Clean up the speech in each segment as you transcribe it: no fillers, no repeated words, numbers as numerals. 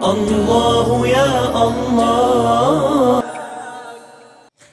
الله يا الله.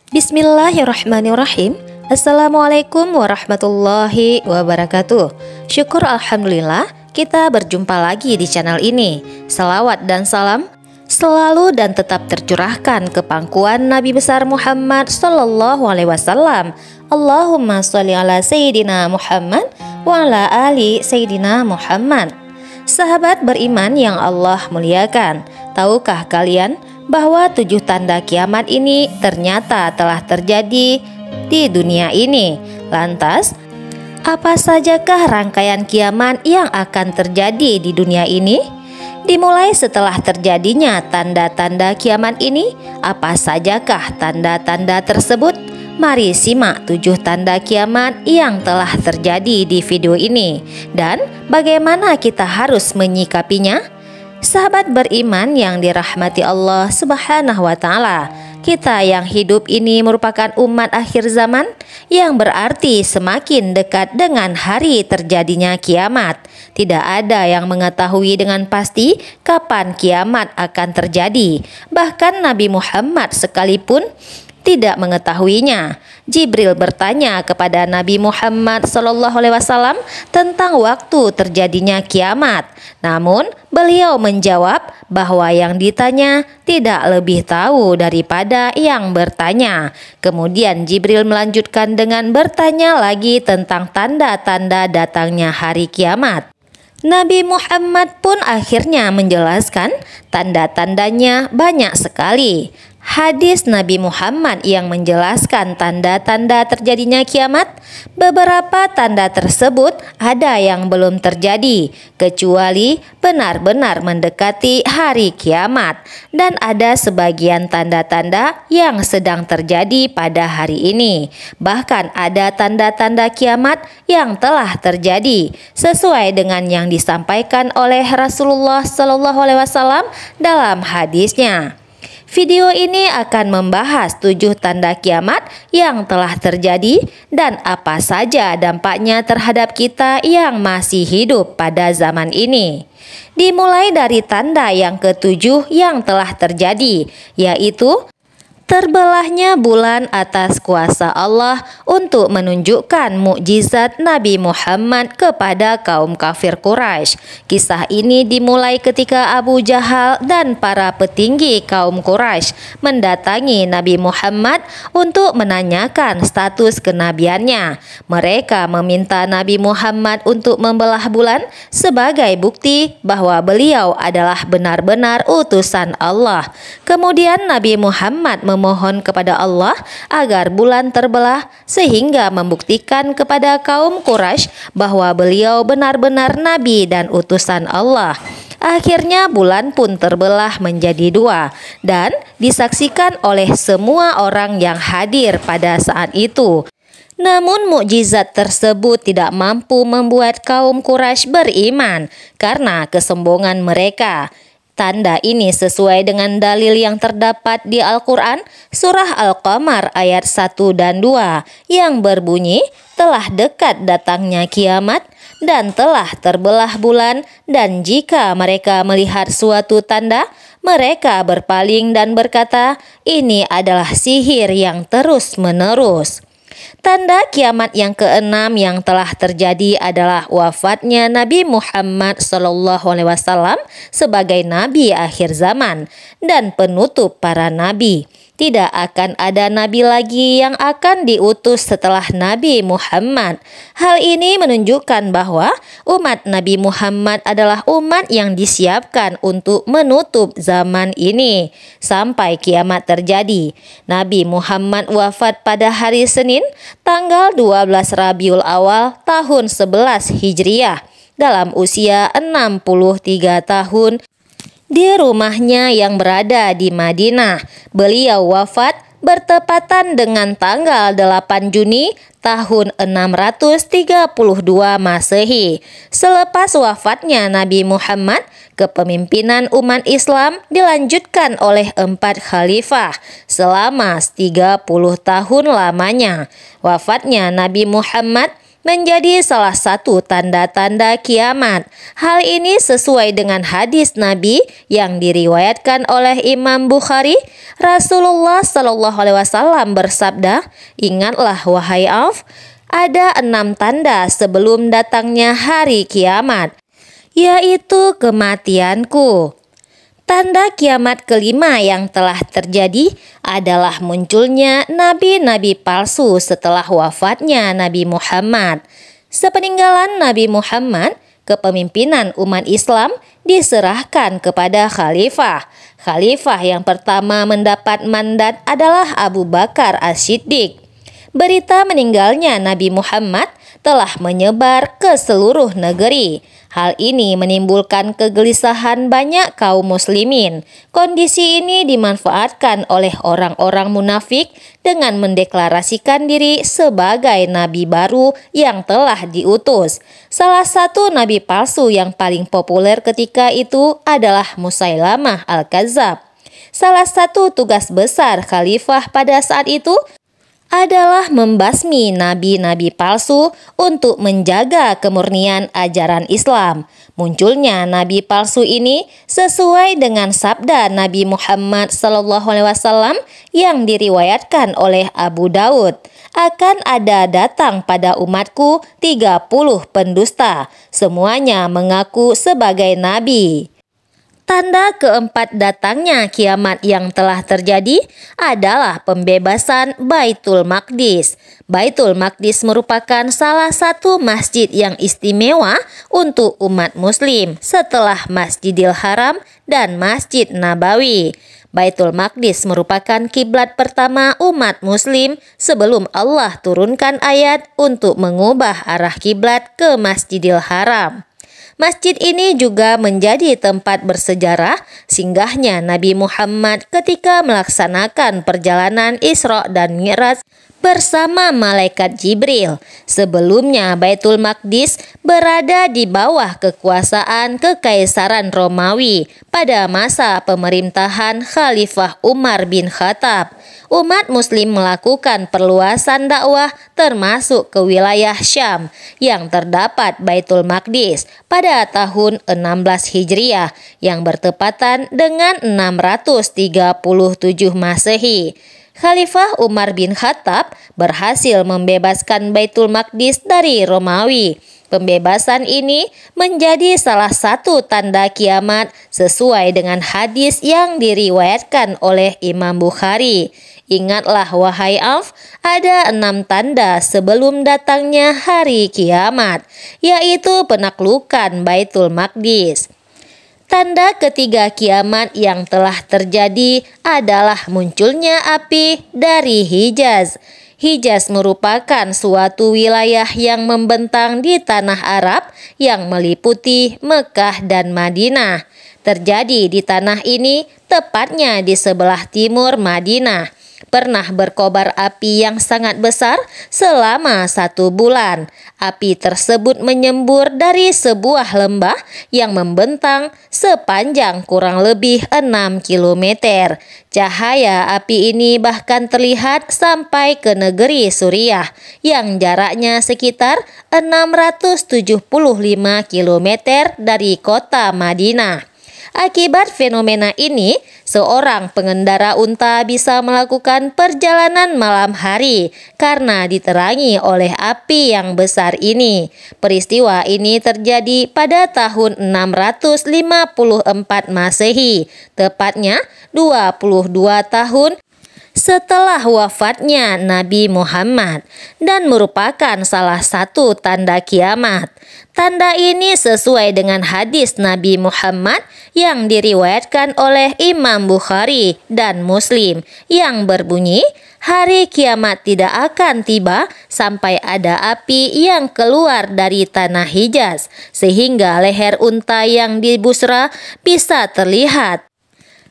Bismillahirrahmanirrahim. Assalamualaikum warahmatullahi wabarakatuh. Syukur alhamdulillah kita berjumpa lagi di channel ini. Salawat dan salam selalu dan tetap tercurahkan ke pangkuan Nabi besar Muhammad sallallahu alaihi wasallam. Allahumma sholli ala sayyidina Muhammad wa ala ali sayyidina Muhammad. Sahabat beriman yang Allah muliakan, tahukah kalian bahwa 7 tanda kiamat ini ternyata telah terjadi di dunia ini? Lantas, apa sajakah rangkaian kiamat yang akan terjadi di dunia ini? Dimulai setelah terjadinya tanda-tanda kiamat ini, apa sajakah tanda-tanda tersebut? Mari simak 7 tanda kiamat yang telah terjadi di video ini dan bagaimana kita harus menyikapinya. Sahabat beriman yang dirahmati Allah Subhanahu wa Ta'ala, kita yang hidup ini merupakan umat akhir zaman, yang berarti semakin dekat dengan hari terjadinya kiamat. Tidak ada yang mengetahui dengan pasti kapan kiamat akan terjadi. Bahkan Nabi Muhammad sekalipun tidak mengetahuinya. Jibril bertanya kepada Nabi Muhammad SAW tentang waktu terjadinya kiamat. Namun beliau menjawab bahwa yang ditanya tidak lebih tahu daripada yang bertanya. Kemudian Jibril melanjutkan dengan bertanya lagi tentang tanda-tanda datangnya hari kiamat. Nabi Muhammad pun akhirnya menjelaskan tanda-tandanya banyak sekali. Hadis Nabi Muhammad yang menjelaskan tanda-tanda terjadinya kiamat, beberapa tanda tersebut ada yang belum terjadi kecuali benar-benar mendekati hari kiamat, dan ada sebagian tanda-tanda yang sedang terjadi pada hari ini. Bahkan ada tanda-tanda kiamat yang telah terjadi sesuai dengan yang disampaikan oleh Rasulullah SAW dalam hadisnya. Video ini akan membahas 7 tanda kiamat yang telah terjadi dan apa saja dampaknya terhadap kita yang masih hidup pada zaman ini. Dimulai dari tanda yang ke-7 yang telah terjadi, yaitu terbelahnya bulan atas kuasa Allah untuk menunjukkan mukjizat Nabi Muhammad kepada kaum kafir Quraisy. Kisah ini dimulai ketika Abu Jahal dan para petinggi kaum Quraisy mendatangi Nabi Muhammad untuk menanyakan status kenabiannya. Mereka meminta Nabi Muhammad untuk membelah bulan sebagai bukti bahwa beliau adalah benar-benar utusan Allah. Kemudian Nabi Muhammad memohon kepada Allah agar bulan terbelah sehingga membuktikan kepada kaum Quraisy bahwa beliau benar-benar nabi dan utusan Allah. Akhirnya bulan pun terbelah menjadi 2 dan disaksikan oleh semua orang yang hadir pada saat itu. Namun mukjizat tersebut tidak mampu membuat kaum Quraisy beriman karena kesombongan mereka. Tanda ini sesuai dengan dalil yang terdapat di Al-Quran, surah Al-Qamar ayat 1 dan 2 yang berbunyi, telah dekat datangnya kiamat dan telah terbelah bulan, dan jika mereka melihat suatu tanda, mereka berpaling dan berkata, ini adalah sihir yang terus-menerus. Tanda kiamat yang ke-6 yang telah terjadi adalah wafatnya Nabi Muhammad SAW sebagai nabi akhir zaman dan penutup para nabi. Tidak akan ada nabi lagi yang akan diutus setelah Nabi Muhammad. Hal ini menunjukkan bahwa umat Nabi Muhammad adalah umat yang disiapkan untuk menutup zaman ini sampai kiamat terjadi. Nabi Muhammad wafat pada hari Senin, tanggal 12 Rabiul Awal tahun 11 Hijriah dalam usia 63 tahun di rumahnya yang berada di Madinah. Beliau wafat bertepatan dengan tanggal 8 Juni tahun 632 Masehi. Selepas wafatnya Nabi Muhammad, kepemimpinan umat Islam dilanjutkan oleh 4 khalifah selama 30 tahun lamanya. Wafatnya Nabi Muhammad menjadi salah satu tanda-tanda kiamat. Hal ini sesuai dengan hadis Nabi yang diriwayatkan oleh Imam Bukhari. Rasulullah Shallallahu Alaihi Wasallam bersabda, "Ingatlah wahai Auf, ada 6 tanda sebelum datangnya hari kiamat, yaitu kematianku." Tanda kiamat kelima yang telah terjadi adalah munculnya nabi-nabi palsu setelah wafatnya Nabi Muhammad. Sepeninggalan Nabi Muhammad, kepemimpinan umat Islam diserahkan kepada khalifah. Khalifah yang pertama mendapat mandat adalah Abu Bakar As-Siddiq. Berita meninggalnya Nabi Muhammad telah menyebar ke seluruh negeri. Hal ini menimbulkan kegelisahan banyak kaum muslimin. Kondisi ini dimanfaatkan oleh orang-orang munafik dengan mendeklarasikan diri sebagai nabi baru yang telah diutus. Salah satu nabi palsu yang paling populer ketika itu adalah Musailamah Al-Kadzab. Salah satu tugas besar khalifah pada saat itu adalah membasmi nabi-nabi palsu untuk menjaga kemurnian ajaran Islam. Munculnya nabi palsu ini sesuai dengan sabda Nabi Muhammad SAW yang diriwayatkan oleh Abu Daud. Akan ada datang pada umatku 30 pendusta, semuanya mengaku sebagai nabi. Tanda keempat datangnya kiamat yang telah terjadi adalah pembebasan Baitul Maqdis. Baitul Maqdis merupakan salah satu masjid yang istimewa untuk umat muslim setelah Masjidil Haram dan Masjid Nabawi. Baitul Maqdis merupakan kiblat pertama umat muslim sebelum Allah turunkan ayat untuk mengubah arah kiblat ke Masjidil Haram. Masjid ini juga menjadi tempat bersejarah singgahnya Nabi Muhammad ketika melaksanakan perjalanan Isra dan Mi'raj bersama malaikat Jibril. Sebelumnya Baitul Maqdis berada di bawah kekuasaan Kekaisaran Romawi pada masa pemerintahan Khalifah Umar bin Khattab. Umat muslim melakukan perluasan dakwah termasuk ke wilayah Syam yang terdapat Baitul Maqdis pada tahun 16 Hijriah yang bertepatan dengan 637 Masehi. Khalifah Umar bin Khattab berhasil membebaskan Baitul Maqdis dari Romawi. Pembebasan ini menjadi salah satu tanda kiamat sesuai dengan hadis yang diriwayatkan oleh Imam Bukhari. Ingatlah wahai Auf, ada 6 tanda sebelum datangnya hari kiamat, yaitu penaklukan Baitul Maqdis. Tanda ketiga kiamat yang telah terjadi adalah munculnya api dari Hijaz. Hijaz merupakan suatu wilayah yang membentang di tanah Arab yang meliputi Mekah dan Madinah. Terjadi di tanah ini, tepatnya di sebelah timur Madinah. Pernah berkobar api yang sangat besar selama 1 bulan. Api tersebut menyembur dari sebuah lembah yang membentang sepanjang kurang lebih 6 km. Cahaya api ini bahkan terlihat sampai ke negeri Suriah yang jaraknya sekitar 675 km dari kota Madinah. Akibat fenomena ini, seorang pengendara unta bisa melakukan perjalanan malam hari karena diterangi oleh api yang besar ini. Peristiwa ini terjadi pada tahun 654 Masehi, tepatnya 22 tahun setelah wafatnya Nabi Muhammad, dan merupakan salah satu tanda kiamat. Tanda ini sesuai dengan hadis Nabi Muhammad yang diriwayatkan oleh Imam Bukhari dan Muslim yang berbunyi, hari kiamat tidak akan tiba sampai ada api yang keluar dari tanah Hijaz, sehingga leher unta yang di Busra bisa terlihat.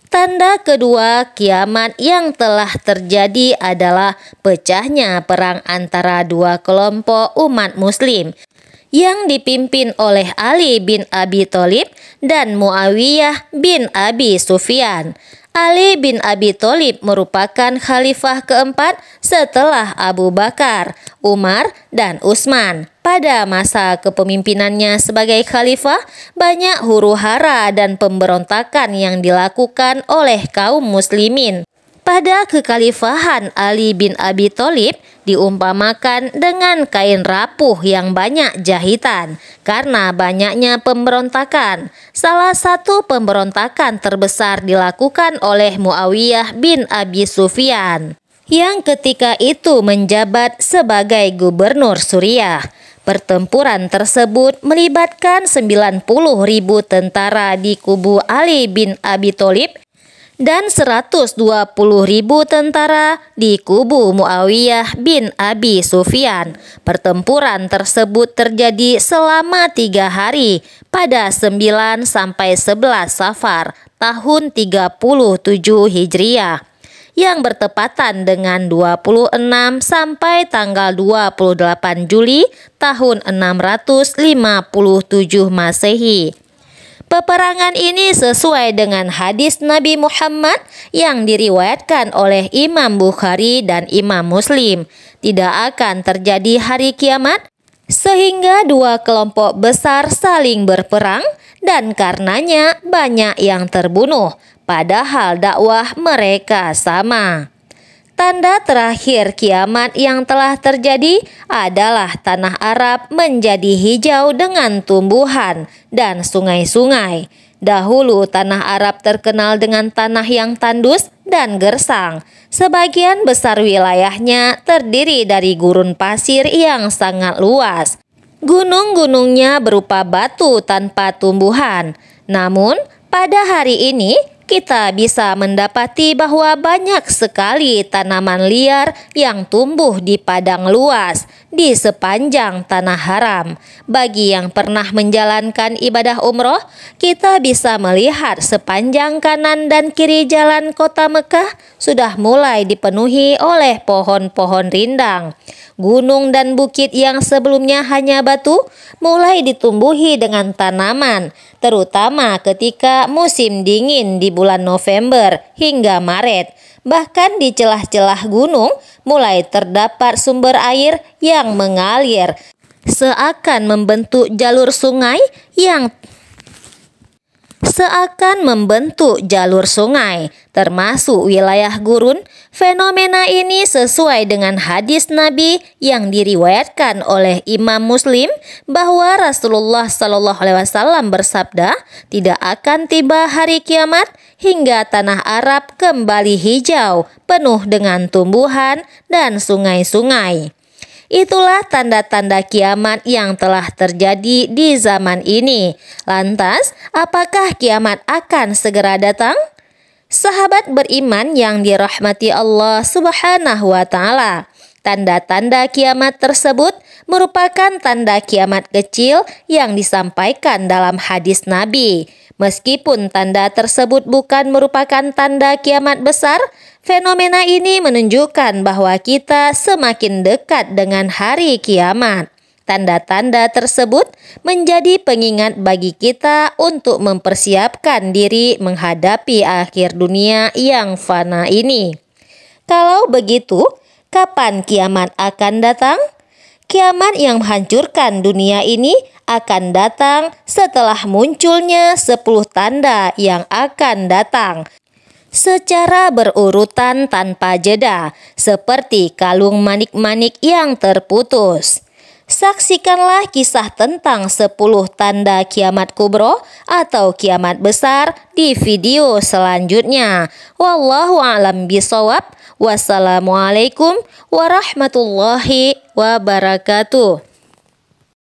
Tanda kedua kiamat yang telah terjadi adalah pecahnya perang antara 2 kelompok umat muslim yang dipimpin oleh Ali bin Abi Thalib dan Muawiyah bin Abi Sufyan. Ali bin Abi Thalib merupakan khalifah keempat setelah Abu Bakar, Umar, dan Utsman. Pada masa kepemimpinannya sebagai khalifah, banyak huru-hara dan pemberontakan yang dilakukan oleh kaum muslimin. Pada kekhalifahan Ali bin Abi Thalib diumpamakan dengan kain rapuh yang banyak jahitan karena banyaknya pemberontakan. Salah satu pemberontakan terbesar dilakukan oleh Muawiyah bin Abi Sufyan yang ketika itu menjabat sebagai gubernur Suriah. Pertempuran tersebut melibatkan 90.000 tentara di kubu Ali bin Abi Thalib dan 120.000 tentara di kubu Muawiyah bin Abi Sufyan. Pertempuran tersebut terjadi selama 3 hari pada 9 sampai 11 Safar tahun 37 Hijriah yang bertepatan dengan 26 sampai tanggal 28 Juli tahun 657 Masehi. Peperangan ini sesuai dengan hadis Nabi Muhammad yang diriwayatkan oleh Imam Bukhari dan Imam Muslim. Tidak akan terjadi hari kiamat sehingga dua kelompok besar saling berperang dan karenanya banyak yang terbunuh, padahal dakwah mereka sama. Tanda terakhir kiamat yang telah terjadi adalah tanah Arab menjadi hijau dengan tumbuhan dan sungai-sungai. Dahulu tanah Arab terkenal dengan tanah yang tandus dan gersang. Sebagian besar wilayahnya terdiri dari gurun pasir yang sangat luas. Gunung-gunungnya berupa batu tanpa tumbuhan. Namun pada hari ini kita bisa mendapati bahwa banyak sekali tanaman liar yang tumbuh di padang luas di sepanjang tanah haram. Bagi yang pernah menjalankan ibadah umroh, kita bisa melihat sepanjang kanan dan kiri jalan kota Mekah sudah mulai dipenuhi oleh pohon-pohon rindang. Gunung dan bukit yang sebelumnya hanya batu mulai ditumbuhi dengan tanaman, terutama ketika musim dingin di bulan November hingga Maret. Bahkan di celah-celah gunung mulai terdapat sumber air yang mengalir seakan membentuk jalur sungai termasuk wilayah gurun. Fenomena ini sesuai dengan hadis Nabi yang diriwayatkan oleh Imam Muslim bahwa Rasulullah SAW bersabda, tidak akan tiba hari kiamat hingga tanah Arab kembali hijau, penuh dengan tumbuhan dan sungai-sungai. Itulah tanda-tanda kiamat yang telah terjadi di zaman ini. Lantas, apakah kiamat akan segera datang? Sahabat beriman yang dirahmati Allah Subhanahu wa Ta'ala, tanda-tanda kiamat tersebut merupakan tanda kiamat kecil yang disampaikan dalam hadis Nabi. Meskipun tanda tersebut bukan merupakan tanda kiamat besar, fenomena ini menunjukkan bahwa kita semakin dekat dengan hari kiamat. Tanda-tanda tersebut menjadi pengingat bagi kita untuk mempersiapkan diri menghadapi akhir dunia yang fana ini. Kalau begitu, kapan kiamat akan datang? Kiamat yang menghancurkan dunia ini akan datang setelah munculnya 10 tanda yang akan datang secara berurutan tanpa jeda, seperti kalung manik-manik yang terputus. Saksikanlah kisah tentang 10 tanda kiamat kubro atau kiamat besar di video selanjutnya. Wallahu a'lam bishawab. Wassalamualaikum warahmatullahi wabarakatuh.